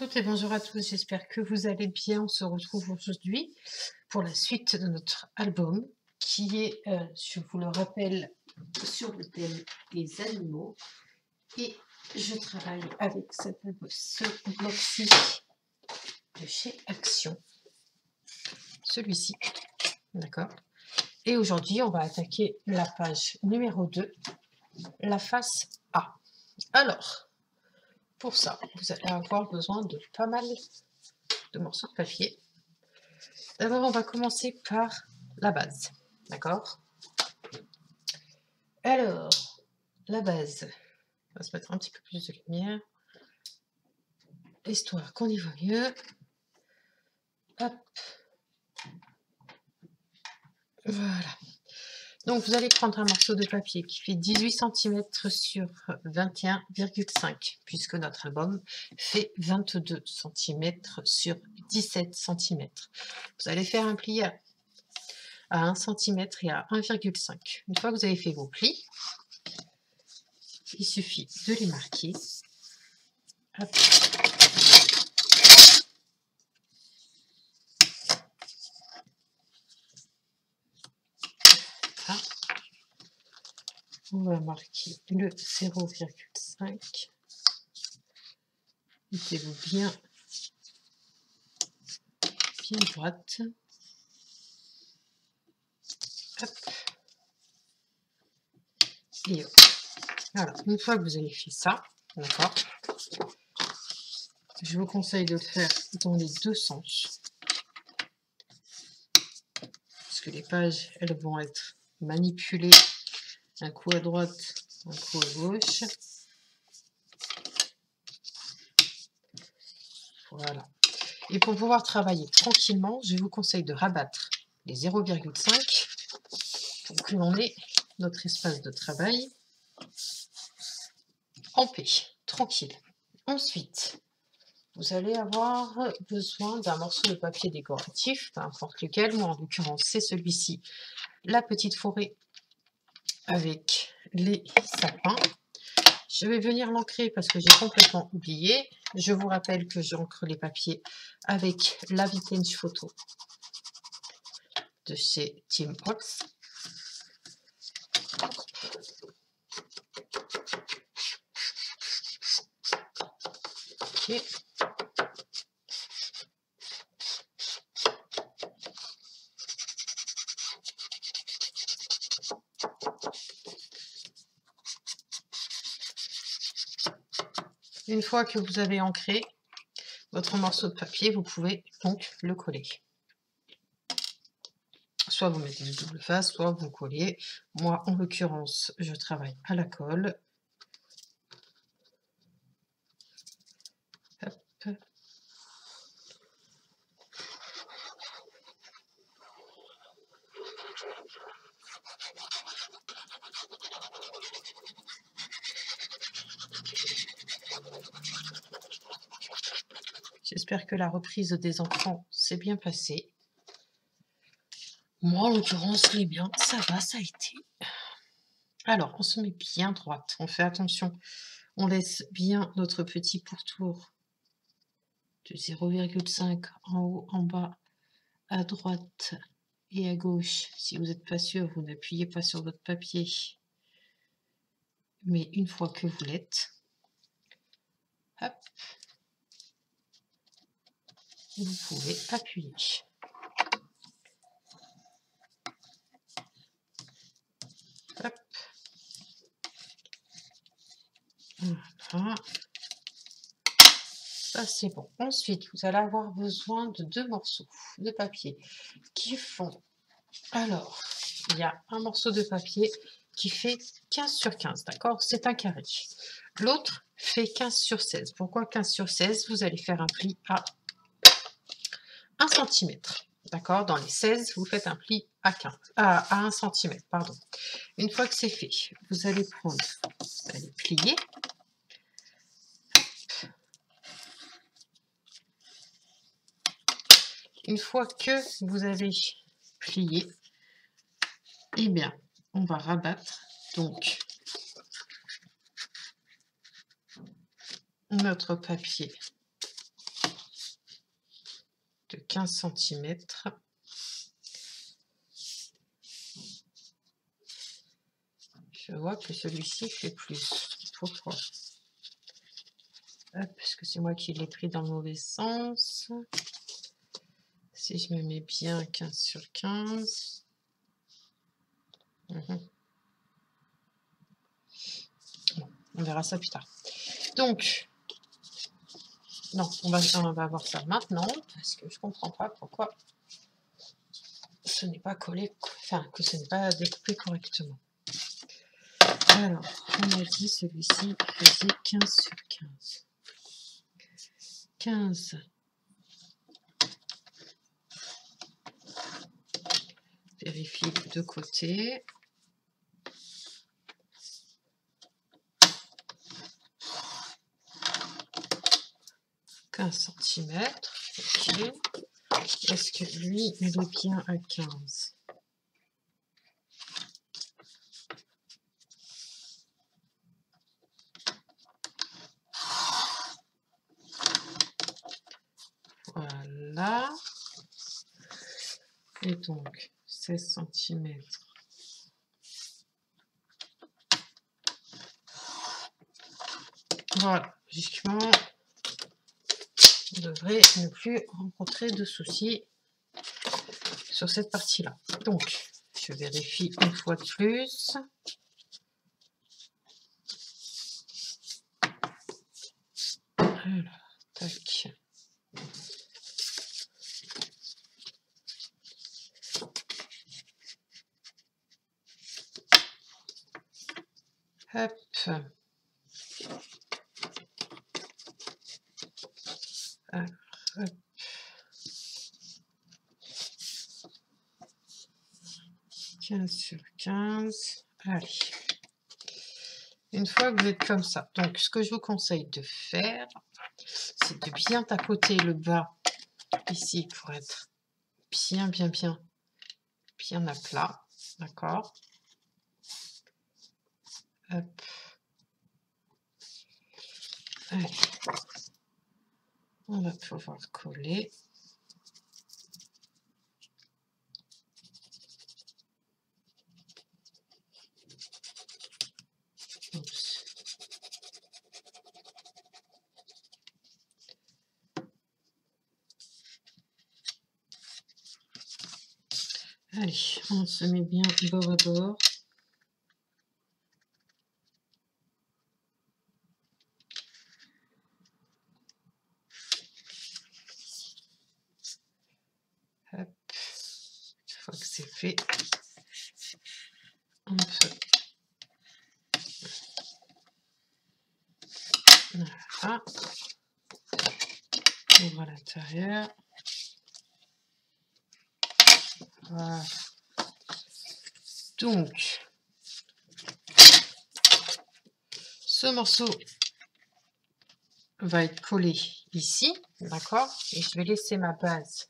toutes et bonjour à tous, j'espère que vous allez bien. On se retrouve aujourd'hui pour la suite de notre album qui est, je vous le rappelle, sur le thème des animaux. Et je travaille avec ce bloc-ci de chez Action, celui-ci, d'accord. Et aujourd'hui, on va attaquer la page numéro 2, la face A. Alors, pour ça, vous allez avoir besoin de pas mal de morceaux de papier. D'abord, on va commencer par la base, d'accord? Alors, la base, on va se mettre un petit peu plus de lumière, histoire qu'on y voit mieux. Hop. Voilà. Donc, vous allez prendre un morceau de papier qui fait 18 cm sur 21,5, puisque notre album fait 22 cm sur 17 cm. Vous allez faire un pli à 1 cm et à 1,5. Une fois que vous avez fait vos plis, il suffit de les marquer. Hop. Voilà. On va marquer le 0,5. Mettez-vous bien droite. Hop. Et hop. Voilà. Une fois que vous avez fait ça, d'accord, je vous conseille de le faire dans les deux sens. Parce que les pages, elles vont être manipulées un coup à droite, un coup à gauche. Voilà. Et pour pouvoir travailler tranquillement, je vous conseille de rabattre les 0,5 pour que l'on ait notre espace de travail en paix, tranquille. Ensuite, vous allez avoir besoin d'un morceau de papier décoratif, peu importe lequel. Moi, en l'occurrence, c'est celui-ci, la petite forêt avec les sapins. Je vais venir l'ancrer parce que j'ai complètement oublié. Je vous rappelle que j'encre les papiers avec la Vintage Photo de chez Tim Holtz. Okay. Une fois que vous avez ancré votre morceau de papier, vous pouvez donc le coller. Soit vous mettez du double face, soit vous collez. Moi, en l'occurrence, je travaille à la colle. Hop. J'espère que la reprise des enfants s'est bien passée. Moi, en l'occurrence, les miens, ça va, ça a été. Alors, on se met bien droite. On fait attention. On laisse bien notre petit pourtour de 0,5 en haut, en bas, à droite et à gauche. Si vous n'êtes pas sûr, vous n'appuyez pas sur votre papier. Mais une fois que vous l'êtes, hop, vous pouvez appuyer. Hop. Voilà. Ça, c'est bon. Ensuite, vous allez avoir besoin de deux morceaux de papier qui font... Alors, il y a un morceau de papier qui fait 15 sur 15, d'accord? C'est un carré. L'autre fait 15 sur 16. Pourquoi 15 sur 16? Vous allez faire un pli à 1 cm. D'accord? Dans les 16, vous faites un pli à 1 cm. Pardon. Une fois que c'est fait, vous allez prendre, vous allez plier. Une fois que vous avez plié, eh bien, on va rabattre donc notre papier 15 cm. Je vois que celui-ci fait plus. Pourquoi? Hop, parce que c'est moi qui l'ai pris dans le mauvais sens. Si je me mets bien 15 sur 15. Bon, on verra ça plus tard. Donc, non, on va voir ça maintenant, parce que je comprends pas pourquoi ce n'est pas collé, enfin, que ce n'est pas découpé correctement. Alors, on a dit celui-ci faisait 15 sur 15. 15. Vérifie les deux côtés. Centimètres. Ok. Est-ce que lui, il est bien à 15? Voilà. Et donc, 16 cm. Voilà. Justement, on devrait ne plus rencontrer de soucis sur cette partie-là. Donc, je vérifie une fois de plus. Alors, tac. Hop. Alors, hop. 15 sur 15. Allez. Une fois que vous êtes comme ça, donc ce que je vous conseille de faire, c'est de bien tapoter le bas ici pour être bien à plat. D'accord? Hop. Allez. On va pouvoir coller. Oups. Allez, on se met bien bord à bord. Hop. Une fois que c'est fait, on peut... Voilà. On ouvre à l'intérieur. Voilà. Donc, ce morceau va être collé ici, d'accord? Et je vais laisser ma base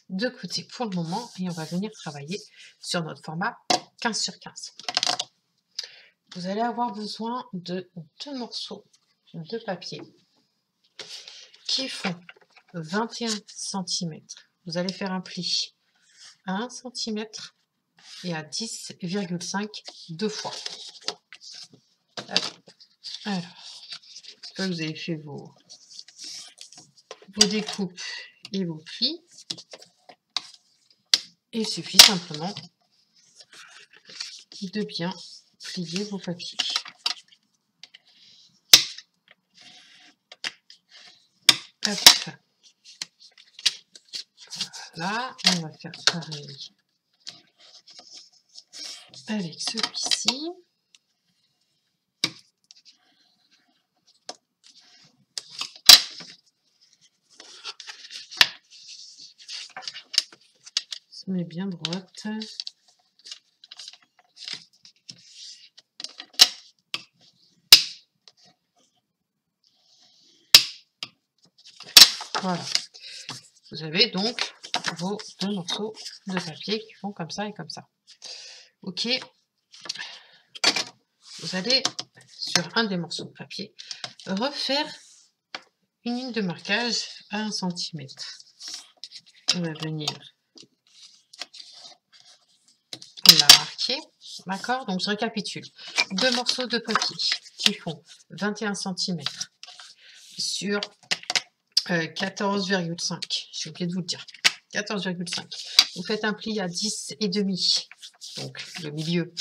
de côté pour le moment et on va venir travailler sur notre format 15 sur 15. Vous allez avoir besoin de 2 morceaux de papier qui font 21 cm. Vous allez faire un pli à 1 cm et à 10,5 deux fois. Alors, vous avez fait vos découpes et vos plis. Il suffit simplement de bien plier vos papiers. Hop. Voilà, on va faire pareil avec celui-ci. Se met bien droite. Voilà. Vous avez donc vos 2 morceaux de papier qui font comme ça et comme ça. Ok. Vous allez, sur un des morceaux de papier, refaire une ligne de marquage à 1 cm. on va venir la marquer. D'accord? Donc, je récapitule. 2 morceaux de papier qui font 21 cm sur 14,5. J'ai oublié de vous le dire. 14,5. Vous faites un pli à 10,5. Donc, le milieu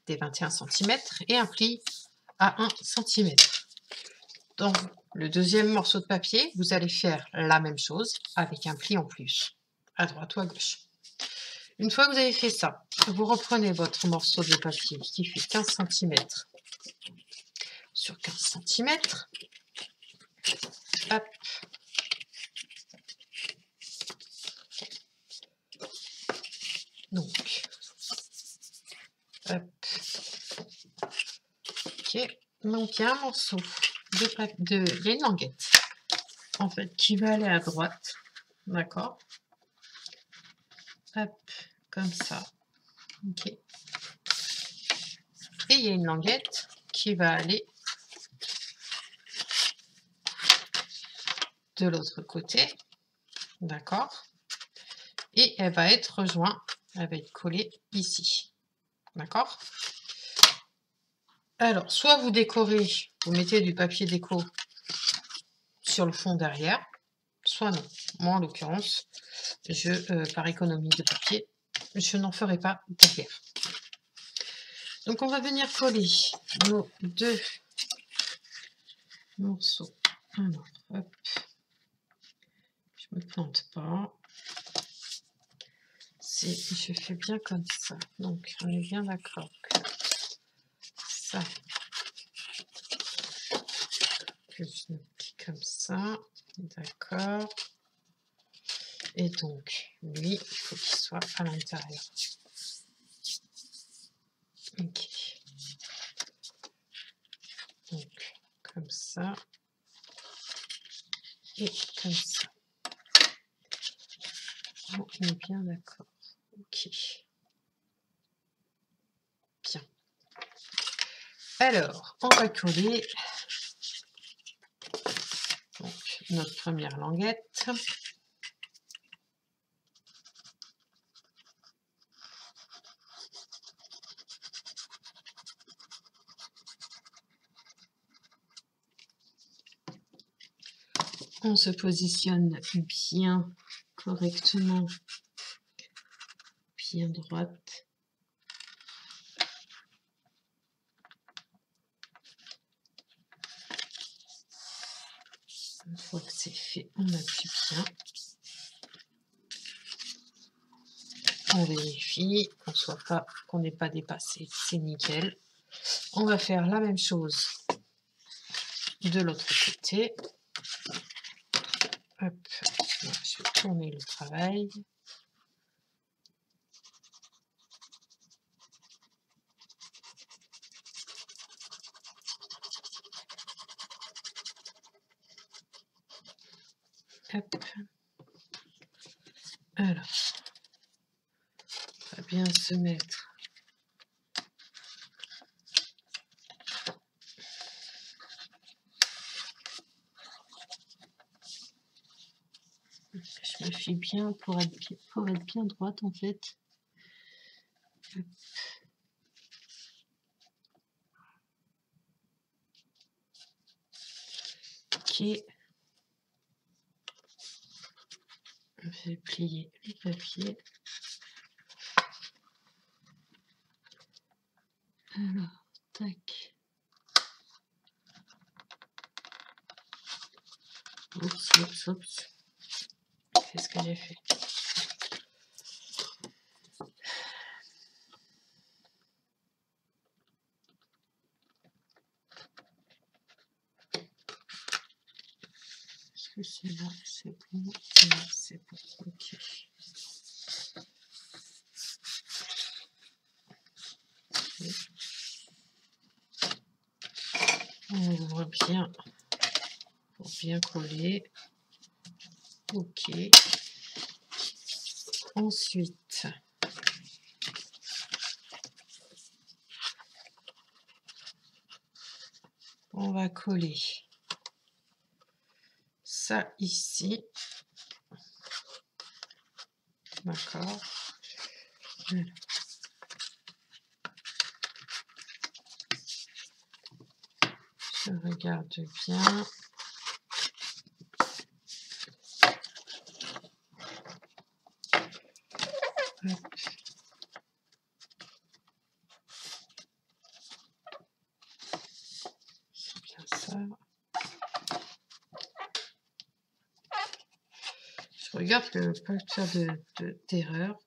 des 21 cm et un pli à 1 cm. Dans le deuxième morceau de papier, vous allez faire la même chose avec un pli en plus, à droite ou à gauche. Une fois que vous avez fait ça, vous reprenez votre morceau de papier qui fait 15 cm sur 15 cm. Hop. Donc, hop. Ok. Donc, il y a un morceau il y a une languette, en fait, qui va aller à droite. D'accord? Hop, comme ça. Ok. Et il y a une languette qui va aller de l'autre côté. D'accord? Et elle va être rejointe, elle va être collée ici. D'accord? Alors, soit vous décorez, vous mettez du papier déco sur le fond derrière, soit non. Moi, en l'occurrence, par économie de papier, je n'en ferai pas derrière. Donc, on va venir coller nos 2 morceaux. Alors, hop, je me plante pas. Je fais bien comme ça. Donc, on est bien d'accord que ça, que je le plie comme ça. D'accord. Et donc, lui, il faut qu'il soit à l'intérieur. Ok. Donc, comme ça. Et comme ça. On est bien d'accord. Ok. Bien. Alors, on va coller donc, notre première languette. On se positionne bien correctement, bien droite. Une fois que c'est fait, on appuie bien. On vérifie qu'on n'ait pas dépassé, c'est nickel. On va faire la même chose de l'autre côté. Hop, je vais tourner le travail. Hop. Alors, on va bien se mettre. Je me fie bien pour être bien droite en fait. Hop. Ok. Je vais plier le papier. Alors, tac. Oups. Qu'est-ce que j'ai fait? Est-ce que c'est là? C'est bon. Là, c'est bon. Ok. On ouvre bien pour bien coller. Ok. Ensuite, on va coller ça ici. D'accord. Alors. Je regarde bien. Hop. C'est bien ça. Je regarde que pas faire d'erreur.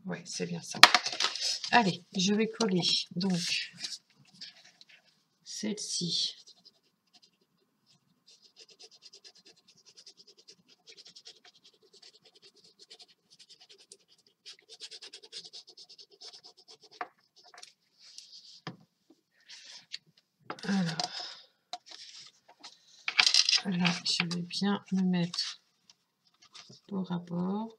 Ouais, c'est bien ça. Allez, je vais coller donc celle-ci. Alors, là, je vais bien me mettre au rapport.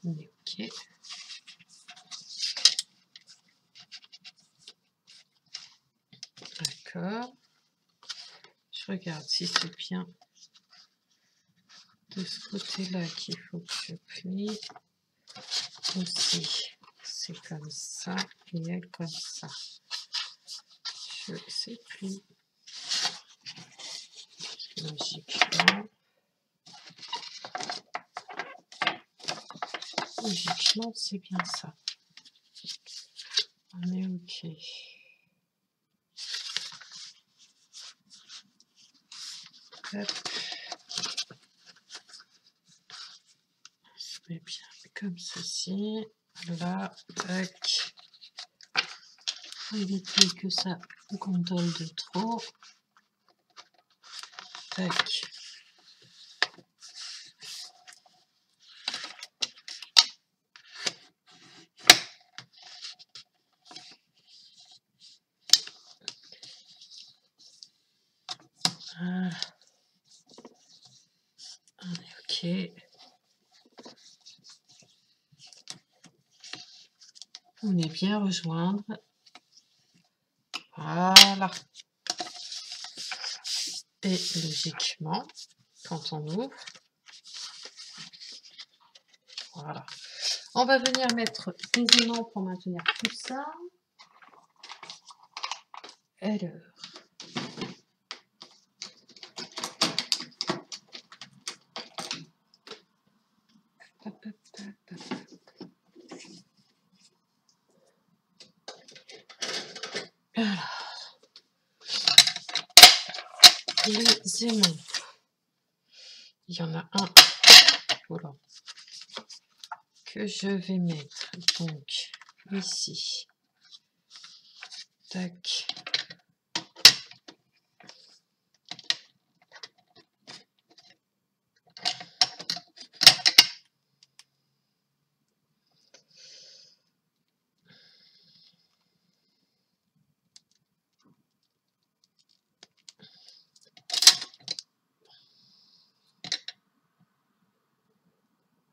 On est OK. D'accord. Je regarde si c'est bien de ce côté-là qu'il faut que je plie. Aussi, c'est comme ça et elle comme ça. Je sais plus. Logiquement. Logiquement, c'est bien ça. On est OK. Hop. Je mets bien comme ceci. Là, tac. Pour éviter que ça gondole de trop. Tac. Ah. On est OK. On est bien rejoindre. Voilà. Et logiquement, quand on ouvre, voilà. On va venir mettre des aimants pour maintenir tout ça. Alors. Hop, hop, hop, hop. Alors. Les aimants. Il y en a un. Voilà. Que je vais mettre donc ici. Tac.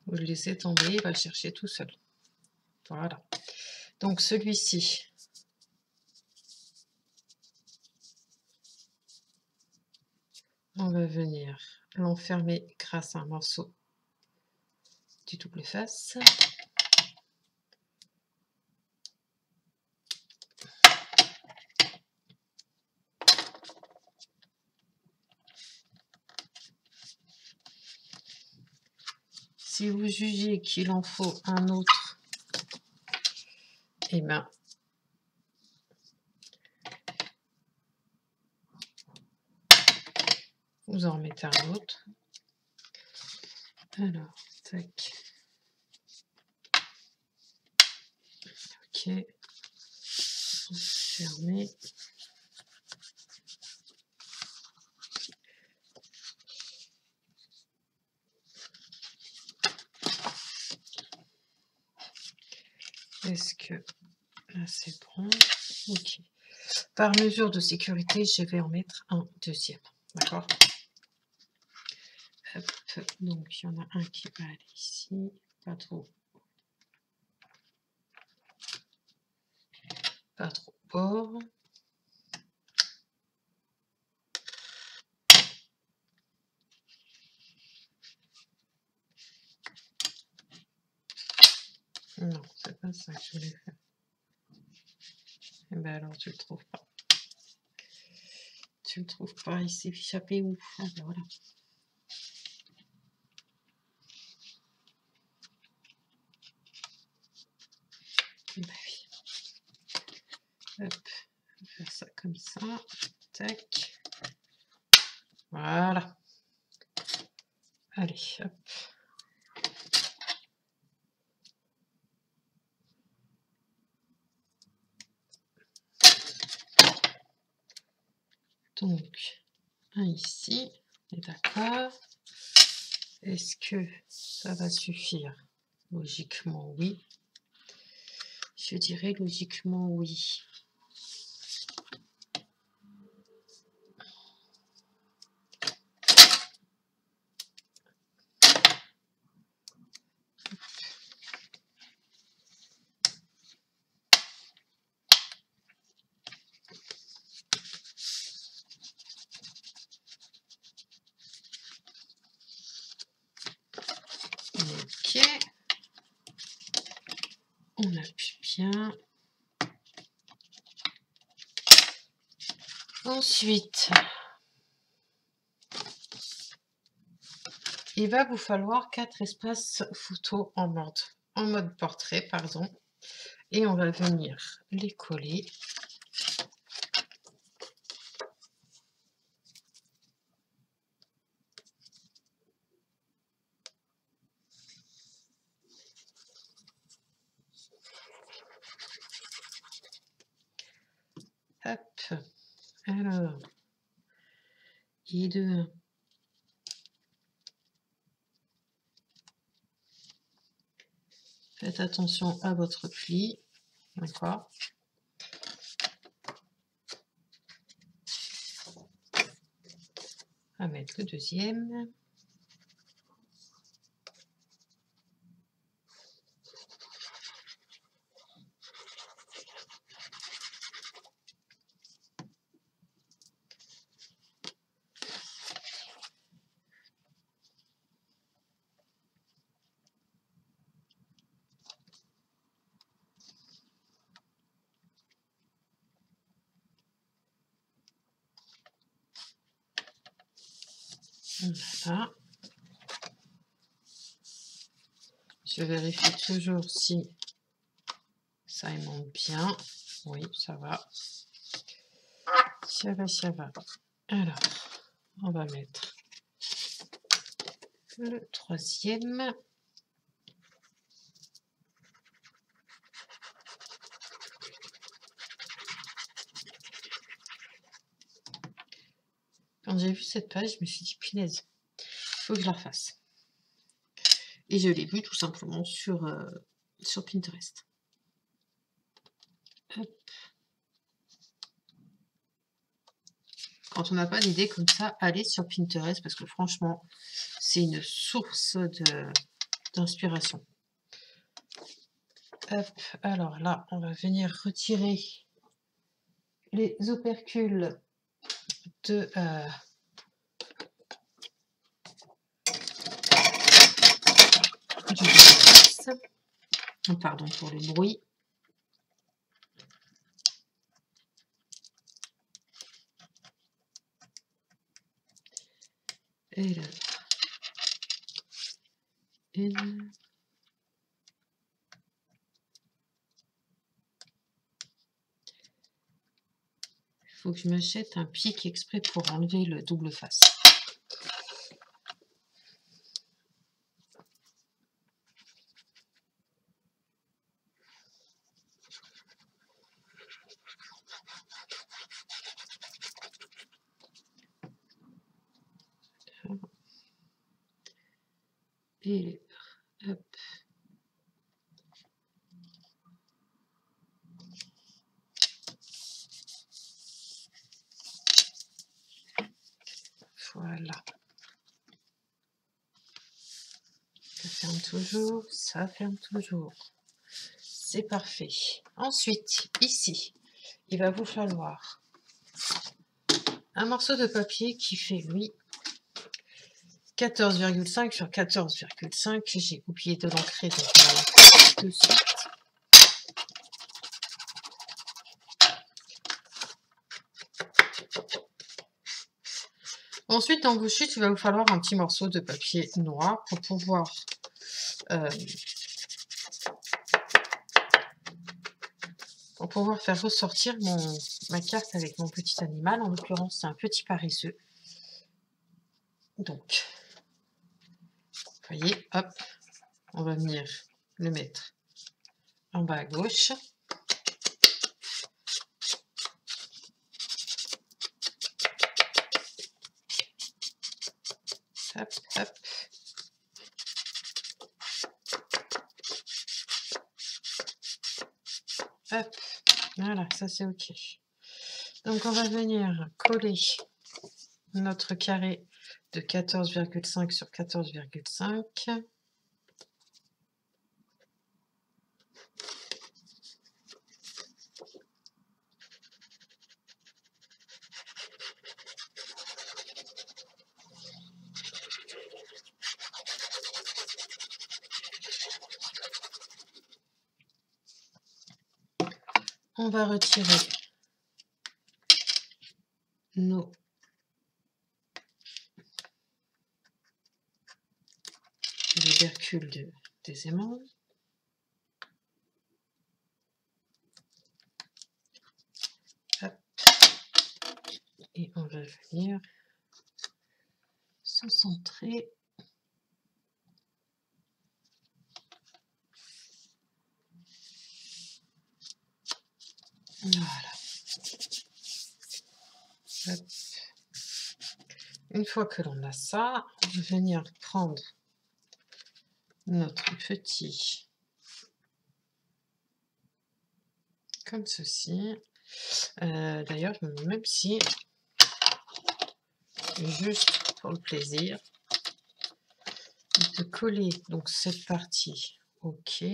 Vous le laissez tomber, il va le chercher tout seul. Voilà. Donc celui-ci. On va venir l'enfermer grâce à un morceau du double face. Si vous jugez qu'il en faut un autre, eh bien, vous en remettez un autre. Alors, tac. Ok. Fermé. Est-ce que là c'est bon? Ok. Par mesure de sécurité, je vais en mettre un deuxième. D'accord? donc il y en a un qui va aller ici, pas trop bord. Non, c'est pas ça que je voulais faire. Et ben alors tu le trouves pas. Tu le trouves pas, il s'est échappé où? Ah ben voilà. Ben oui. Hop, on va faire ça comme ça. Tac. Voilà. Allez, hop. Donc, un ici, et d'accord. Est-ce que ça va suffire? Logiquement, oui. Je dirais logiquement, oui. Ok. On appuie bien. Ensuite, il va vous falloir 4 espaces photo en mode portrait, pardon. Et on va venir les coller. Hop. Alors, et deux. Faites attention à votre pli. D'accord. On va mettre le deuxième. Voilà. Je vérifie toujours si ça monte bien. Oui, ça va. Ça va, ça va. Alors, on va mettre le troisième. Quand j'ai vu cette page, je me suis dit, punaise, il faut que je la refasse. Et je l'ai vu tout simplement sur Pinterest. Hop. Quand on n'a pas d'idée comme ça, allez sur Pinterest parce que franchement, c'est une source d'inspiration. Hop, alors là, on va venir retirer les opercules de du face. Pardon pour le bruit. Et là. Et là. Il faut que je m'achète un pic exprès pour enlever le double face. Et hop. Voilà. toujours, ça ferme toujours. C'est parfait. Ensuite, ici, il va vous falloir un morceau de papier qui fait, lui, 14,5 sur 14,5. J'ai oublié de l'ancrer, donc on va l'ancrer de suite. Ensuite, dans vos chutes, il va vous falloir un petit morceau de papier noir pour pouvoir faire ressortir ma carte avec mon petit animal. En l'occurrence, c'est un petit paresseux. Donc, vous voyez, hop, on va venir le mettre en bas à gauche. Hop, hop. Hop, voilà, ça c'est ok. Donc on va venir coller notre carré de 14,5 sur 14,5. On va retirer nos tubercules des aimants. Hop. Et on va venir se centrer. Voilà. Hop. Une fois que l'on a ça, on va venir prendre notre petit comme ceci. D'ailleurs, je me demande même si, juste pour le plaisir, de coller donc cette partie. Ok.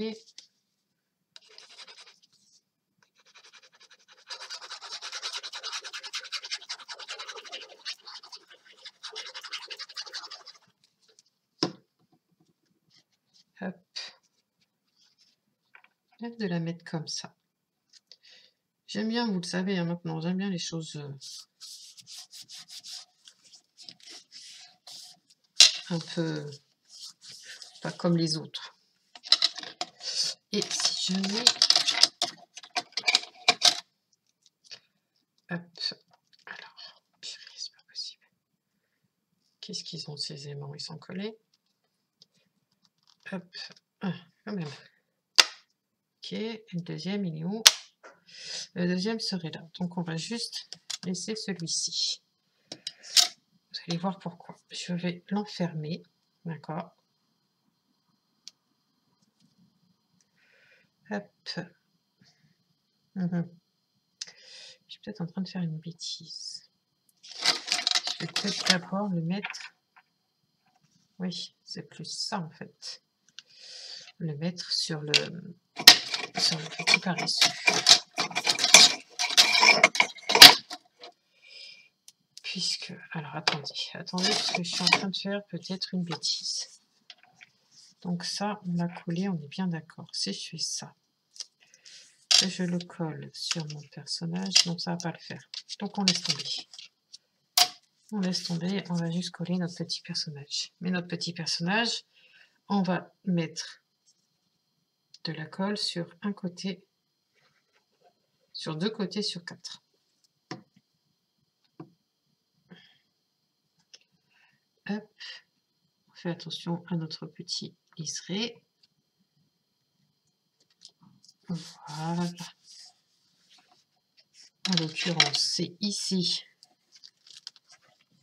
Hop. Peut-être de la mettre comme ça. J'aime bien, vous le savez hein, maintenant, j'aime bien les choses un peu pas comme les autres. Et si je mets... Hop. Alors, c'est pas possible. Qu'est-ce qu'ils ont ces aimants? Ils sont collés. Hop. Ah, quand même. Ok, le deuxième, il est où? Le deuxième serait là. Donc, on va juste laisser celui-ci. Vous allez voir pourquoi. Je vais l'enfermer. D'accord. Hop. Je suis peut-être en train de faire une bêtise. Je vais peut-être d'abord le mettre... Oui, c'est plus ça en fait. Le mettre sur le petit paresseux. Puisque... Alors, attendez, parce que je suis en train de faire peut-être une bêtise. Donc ça, on l'a collé, on est bien d'accord. Si je fais ça, et je le colle sur mon personnage, non, ça va pas le faire. Donc on laisse tomber. On laisse tomber, on va juste coller notre petit personnage. Mais notre petit personnage, on va mettre de la colle sur un côté, sur deux côtés sur 4. Hop. On fait attention à notre petit liseré. Voilà. En l'occurrence, c'est ici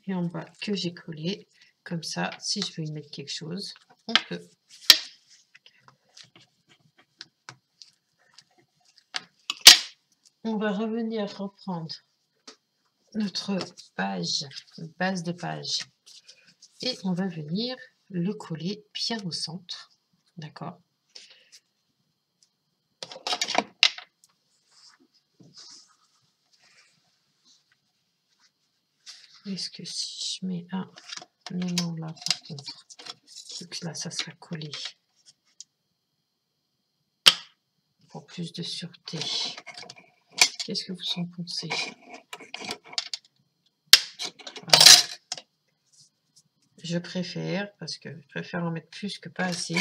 et en bas que j'ai collé. Comme ça, si je veux y mettre quelque chose, on peut. On va revenir reprendre notre page, base de page, et on va venir le coller bien au centre. D'accord. Est-ce que si je mets un aimant là, par contre, que là, ça sera collé pour plus de sûreté. Qu'est-ce que vous en pensez? Voilà. Je préfère, parce que je préfère en mettre plus que pas assez.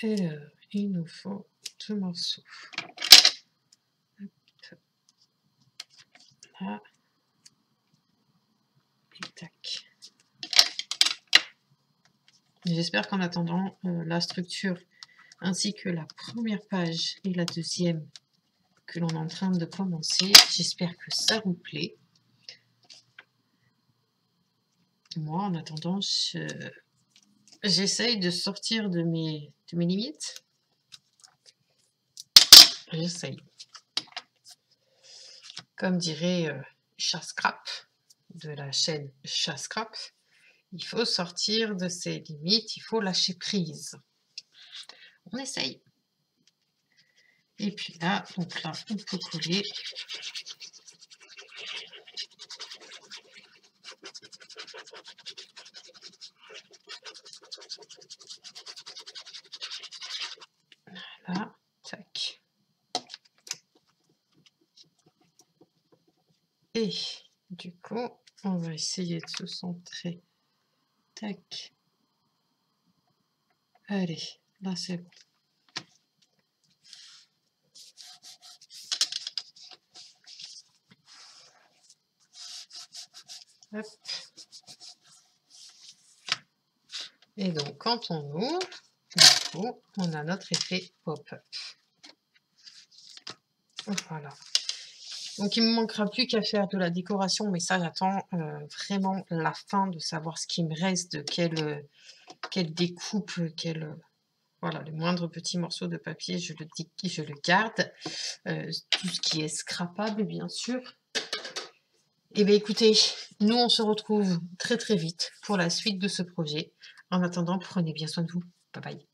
Et il nous faut 2 morceaux. Hop. Là. Et tac. J'espère qu'en attendant, la structure ainsi que la première page et la deuxième que l'on est en train de commencer, j'espère que ça vous plaît. Moi, en attendant, j'essaye de sortir de mes limites. J'essaye. Comme dirait Chascrap de la chaîne Chascrap, il faut sortir de ses limites, il faut lâcher prise. On essaye. Et puis là, donc là, on peut coller. Voilà, tac. Et du coup, on va essayer de se centrer. Tac. Allez, là c'est bon. Hop. Et donc, quand on ouvre, du coup, on a notre effet pop-up. Voilà. Donc, il ne me manquera plus qu'à faire de la décoration, mais ça, j'attends vraiment la fin de savoir ce qui me reste, de quelle découpe, voilà, les moindres petits morceaux de papier, je le garde. Tout ce qui est scrapable, bien sûr. Et bien, écoutez, nous, on se retrouve très, très vite pour la suite de ce projet. En attendant, prenez bien soin de vous. Bye bye.